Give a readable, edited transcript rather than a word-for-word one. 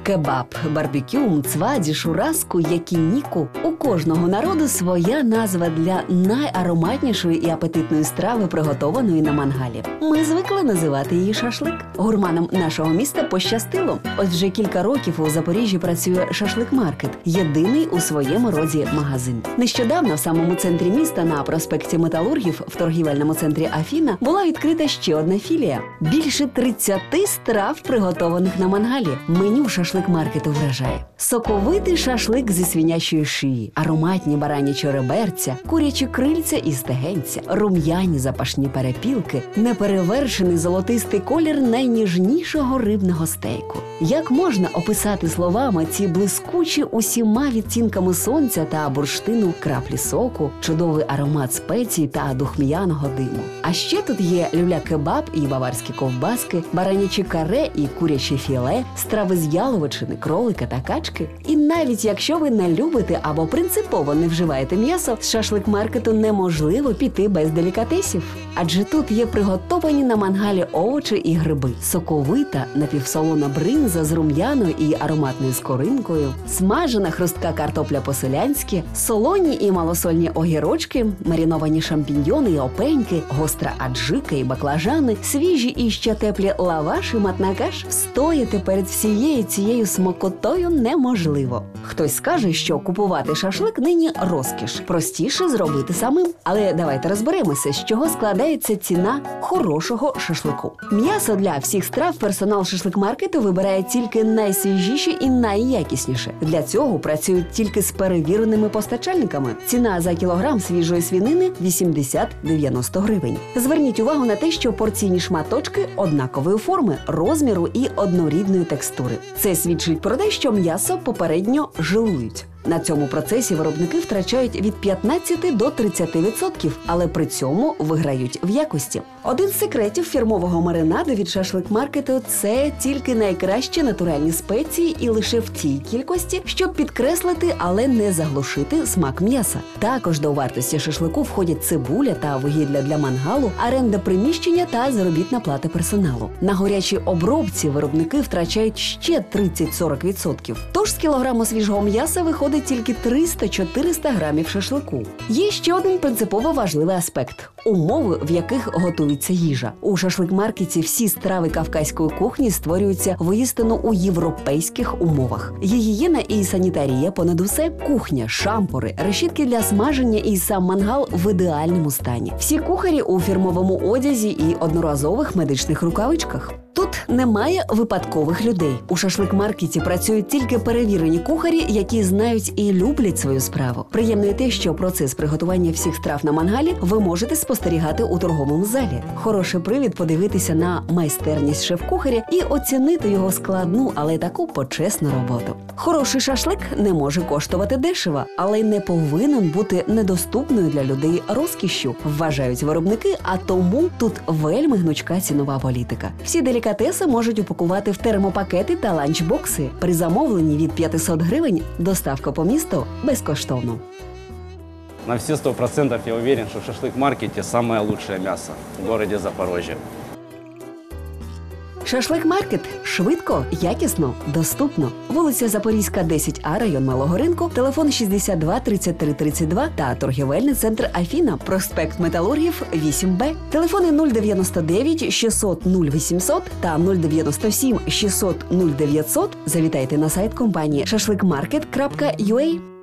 Кебаб, барбекю, мцваді, шураску, якініку – у кожного народу своя назва для найароматнішої і апетитної страви, приготованої на мангалі. Ми звикли називати її шашлик. Гурманам нашого міста пощастило. Ось вже кілька років у Запоріжжі працює шашлик-маркет – єдиний у своєму роді магазин. Нещодавно в самому центрі міста на проспекті Металургів в торгівельному центрі Афіна була відкрита ще одна філія. Більше 30 страв, приготованих на мангалі. Меню шашлик-маркету вражає. Соковитий шашлик зі свинячої шиї, ароматні баранячі реберця, курячі крильця і стегенця, рум'яні запашні перепілки, неперевершений золотистий колір найніжнішого рибного стейку. Як можна описати словами ці блискучі усіма відтінками сонця та бурштину краплі соку, чудовий аромат спецій та духмяного диму? А ще тут є люля-кебаб і баварські ковбаски, баранячі каре і куряче філе, страви з яловичини, кролика та качки. І навіть якщо ви не любите або принципово не вживаєте м'ясо, з шашлик-маркету неможливо піти без делікатесів. Адже тут є приготовані на мангалі овочі і гриби, соковита напівсолона бринза з рум'яною і ароматною скоринкою, смажена хрустка картопля по-селянськи, солоні і малосольні огірочки, мариновані шампіньйони і опеньки, гостра аджика і баклажани, свіжі і ще теплі лаваш і матнакаш. Встояти перед всією цією смакотою неможливо. Хтось скаже, що купувати шашлик нині розкіш. Простіше зробити самим. Але давайте розберемося, з чого складається ціна хорошого шашлику. М'ясо для всіх страв персонал шашлик-маркету вибирає тільки найсвіжіше і найякісніше. Для цього працюють тільки з перевіреними постачальниками. Ціна за кілограм свіжої свинини – 80-90 гривень. Зверніть увагу на те, що порційні шматочки однакової форми, розміру і однорідної текстури. Це свідчить про те, що м'ясо попередньо жилують. На цьому процесі виробники втрачають від 15 до 30%, але при цьому виграють в якості. Один з секретів фірмового маринаду від шашлик-маркету – це тільки найкращі натуральні спеції і лише в тій кількості, щоб підкреслити, але не заглушити смак м'яса. Також до вартості шашлику входять цибуля та вугілля для мангалу, оренда приміщення та заробітна плата персоналу. На горячій обробці виробники втрачають ще 30-40%. Тож з кілограму свіжого м'яса виходить тільки 300-400 грамів шашлику. Є ще один принципово важливий аспект – умови, в яких готується їжа. У шашлик-маркеті всі страви кавказької кухні створюються воістину у європейських умовах. Гігієна і санітарія понад усе, кухня, шампури, решітки для смаження і сам мангал в ідеальному стані. Всі кухарі у фірмовому одязі і одноразових медичних рукавичках. Тут немає випадкових людей. У шашлик-маркеті працюють тільки перевірені кухарі, які знають і люблять свою справу. Приємно і те, що процес приготування всіх страв на мангалі ви можете спостерігати у торговому залі. Хороший привід подивитися на майстерність шеф-кухаря і оцінити його складну, але таку почесну роботу. Хороший шашлик не може коштувати дешево, але й не повинен бути недоступною для людей розкішшю, вважають виробники, а тому тут вельми гнучка цінова політика. Всі делікатеси можуть упакувати в термопакети та ланчбокси. При замовленні від 500 гривень доставка по місту безкоштовно. На все 100% я уверен, что в шашлык-маркете самое лучшее мясо в городе Запорожье. Шашлик-маркет – швидко, якісно, доступно. Вулиця Запорізька, 10А, район Малого ринку, телефон 62 33 32 та торгівельний центр Афіна, проспект Металургів, 8Б. Телефони 099 600 0800 та 097 600 0900. Завітайте на сайт компанії shashlikmarket.ua.